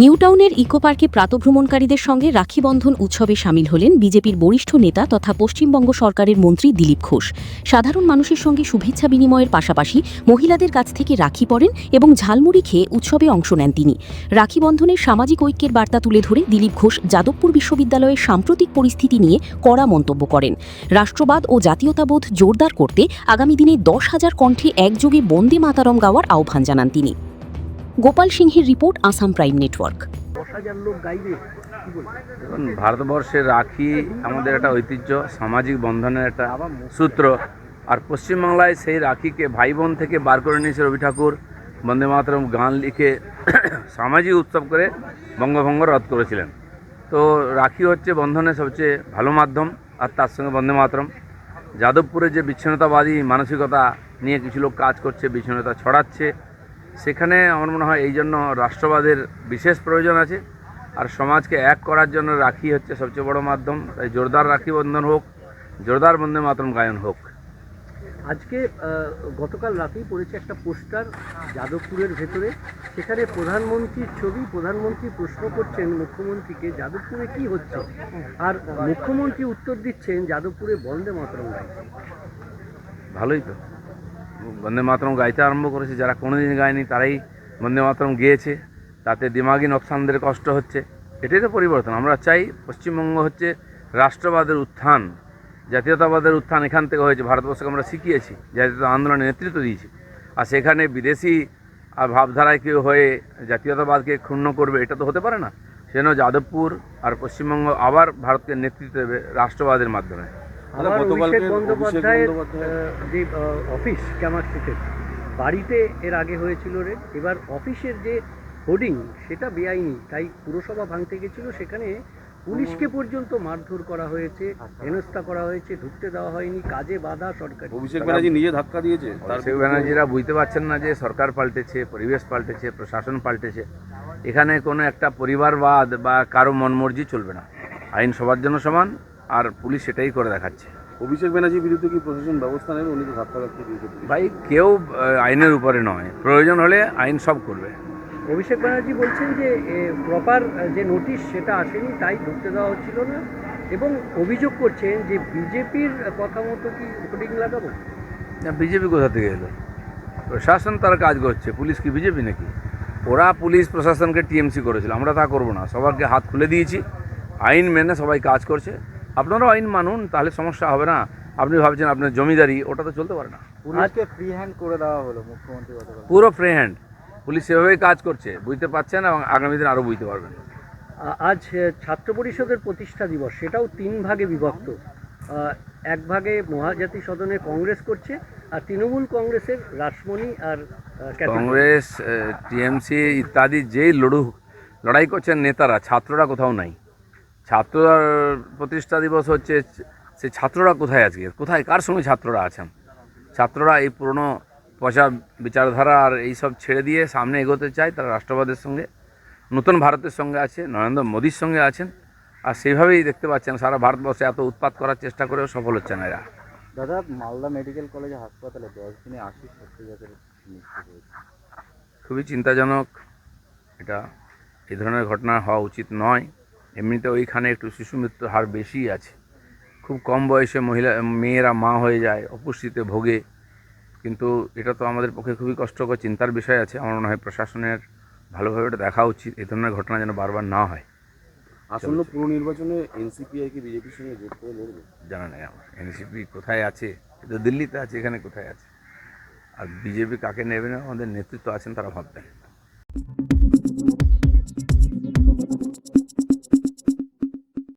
নিউটাউনের eco পার্কে প্রাতভ্রমণকারীদের সঙ্গে রাখি বন্ধন উৎসবে সামিল হলেন বিজেপির বরিষ্ঠ নেতা তথা পশ্চিমবঙ্গ সরকারের মন্ত্রী দিলীপ ঘোষ। সাধারণ মানুষের সঙ্গে শুভেচ্ছা বিনিময়ের পাশাপাশি মহিলাদের কাছ থেকে রাখি পরেন এবং ঝালমুড়ি খেয়ে উৎসবে অংশ নেন তিনি। রাখি বন্ধনের সামাজিক ঐক্যের বার্তা তুলে ধরে দিলীপ ঘোষ যাদবপুর বিশ্ববিদ্যালয়ের সাম্প্রতিক পরিস্থিতি নিয়ে কড়া মন্তব্য করেন। রাষ্ট্রবাদ ও জাতীয়তাবোধ জোরদার করতে আগামী দিনে 10,000 কণ্ঠে একযোগে বন্দে মাতারম গাওয়ার আহ্বান জানান তিনি। গোপাল সিংহের রিপোর্ট, আসাম প্রাইম নেটওয়ার্ক। ভারতবর্ষের রাখি আমাদের একটা ঐতিহ্য, সামাজিক বন্ধনের একটা সূত্র। আর পশ্চিমবাংলায় সেই রাখিকে ভাই বোন থেকে বার করে নিয়েছে রবি ঠাকুর বন্দে মাতরম গান লিখে সামাজিক উৎসব করে বঙ্গভঙ্গ রদ করেছিলেন। তো রাখি হচ্ছে বন্ধনের সবচেয়ে ভালো মাধ্যম, আর তার সঙ্গে বন্দে মাতরম। যাদবপুরে যে বিচ্ছিন্নতাবাদী মানসিকতা নিয়ে কিছু লোক কাজ করছে, বিচ্ছিন্নতা ছড়াচ্ছে, সেখানে আমার মনে হয় এই জন্য রাষ্ট্রবাদের বিশেষ প্রয়োজন আছে। আর সমাজকে এক করার জন্য রাখি হচ্ছে সবচেয়ে বড় মাধ্যম। তাই জোরদার রাখি বন্ধন হোক, জোরদার বন্দে মাতরম গায়ন হোক। আজকে গতকাল রাতেই পড়েছে একটা পোস্টার যাদবপুরের ভেতরে, সেখানে প্রধানমন্ত্রীর ছবি। প্রধানমন্ত্রী প্রশ্ন করছেন মুখ্যমন্ত্রীকে যাদবপুরে কি হচ্ছে, আর মুখ্যমন্ত্রী উত্তর দিচ্ছেন যাদবপুরে বন্দে মাতরম গাইছে। ভালোই তো, বন্দে মাতরম গাইতে আরম্ভ করেছে। যারা কোনোদিন গায়নি তারাই বন্দে মাতরম গেয়েছে, তাতে দিমাগি নকশানদের কষ্ট হচ্ছে। এটাই তো পরিবর্তন আমরা চাই। পশ্চিমবঙ্গ হচ্ছে রাষ্ট্রবাদের উত্থান, জাতীয়তাবাদের উত্থান এখান থেকে হয়েছে। ভারতবর্ষকে আমরা শিখিয়েছি, জাতীয়তা আন্দোলনে নেতৃত্ব দিয়েছি। আর সেখানে বিদেশি ভাবধারায় কেউ হয়ে জাতীয়তাবাদকে ক্ষুণ্ণ করবে, এটা তো হতে পারে না। সেজন্য যাদবপুর আর পশ্চিমবঙ্গ আবার ভারতকে নেতৃত্ব দেবে রাষ্ট্রবাদের মাধ্যমে। অভিষেক বন্দ্যোপাধ্যায়ের যে অফিস ক্যামারস্ট্রিটের বাড়িতে এর আগে হয়েছিল রে, এবার অফিসের যে হোর্ডিং সেটা বেআইনি, তাই পুরসভা ভাঙতে গেছিল, সেখানে পুলিশকে পর্যন্ত মারধর করা হয়েছে, হেনস্থা করা হয়েছে, ঢুকতে দেওয়া হয়নি, কাজে বাধা সরকার। অভিষেক ব্যানার্জি নিজে ধাক্কা দিয়েছে। অভিষেক ব্যানার্জিরা বুঝতে পারছেন না যে সরকার পাল্টেছে, পরিবেশ পাল্টেছে, প্রশাসন পাল্টেছে। এখানে কোনো একটা পরিবারবাদ বা কারো মনমর্জি চলবে না। আইন সবার জন্য সমান, আর পুলিশ সেটাই করে দেখাচ্ছে। অভিষেক ব্যানার্জির বিরুদ্ধে কি প্রশাসন ব্যবস্থা নেবে? উনি তো ধাক্কা দিয়েছে। ভাই, কেউ আইনের উপরে নয়, প্রয়োজন হলে আইন সব করবে। অভিষেক ব্যানার্জি বলছেন যে প্রপার যে নোটিশ সেটা আসেনি, তাই ঢুকতে দেওয়া হচ্ছিল না, এবং অভিযোগ করছেন যে বিজেপির কথা মতো কি হোর্ডিং লাগাবো। না, বিজেপি কোথা থেকে এলো? প্রশাসন তার কাজ করছে, পুলিশ কি বিজেপি নাকি? ওরা পুলিশ প্রশাসনকে টিএমসি করেছিল, আমরা তা করবো না। সবাইকে হাত খুলে দিয়েছি, আইন মেনে সবাই কাজ করছে। আপনারাও আইন মানুন, তাহলে সমস্যা হবে না। আপনি ভাবছেন আপনার জমিদারি, ওটা তো চলতে পারে না। পুলিশকে ফ্রি হ্যান্ড করে দেওয়া হলো মুখ্যমন্ত্রী, পুরো ফ্রি হ্যান্ড। পুলিশ সেভাবেই কাজ করছে, বুঝতে পারছেন, এবং আগামী দিন আরও বুঝতে পারবেন। আজ ছাত্র পরিষদের প্রতিষ্ঠা দিবস, সেটাও 3 ভাগে বিভক্ত। এক ভাগে মহাজাতি সদনে কংগ্রেস করছে, আর তৃণমূল কংগ্রেসের রাসমণি আর কংগ্রেস, টিএমসি ইত্যাদি যেই লড়াই করছেন নেতারা, ছাত্ররা কোথাও নাই। ছাত্র প্রতিষ্ঠা দিবস হচ্ছে, সে ছাত্ররা কোথায় আজকে, কোথায়, কার সঙ্গে ছাত্ররা আছেন? ছাত্ররা এই পুরনো পচা বিচারধারা আর এইসব ছেড়ে দিয়ে সামনে এগোতে চায়। তারা রাষ্ট্রবাদের সঙ্গে, নতুন ভারতের সঙ্গে আছে, নরেন্দ্র মোদীর সঙ্গে আছেন। আর সেইভাবেই দেখতে পাচ্ছেন সারা ভারতবর্ষে এত উৎপাত করার চেষ্টা করেও সফল হচ্ছে না এরা। দাদা, মালদা মেডিকেল কলেজ হাসপাতালে 10 দিনে 80 সত্যিকারের মৃত্যু হয়েছে। খুবই চিন্তাজনক। এটা এই ধরনের ঘটনা হওয়া উচিত নয়। এমনিতে ওইখানে একটু শিশু মৃত্যুর হার বেশি আছে। খুব কম বয়সে মেয়েরা মা হয়ে যায়, অপুষ্টিতে ভোগে। কিন্তু এটা তো আমাদের পক্ষে খুবই কষ্টকর, চিন্তার বিষয় আছে। আমার মনে হয় প্রশাসনের ভালোভাবে এটা দেখা উচিত, এই ধরনের ঘটনা যেন বারবার না হয়। আসন্ন পুরো নির্বাচনে এনসিপিআই কি বিজেপির সঙ্গে জোট করে লড়বে? জানা নেই আমার এনসিপি কোথায় আছে। এটা দিল্লিতে আছে, এখানে কোথায় আছে? আর বিজেপি কাকে নেবে না, আমাদের নেতৃত্ব আছেন, তারা ভাববেন।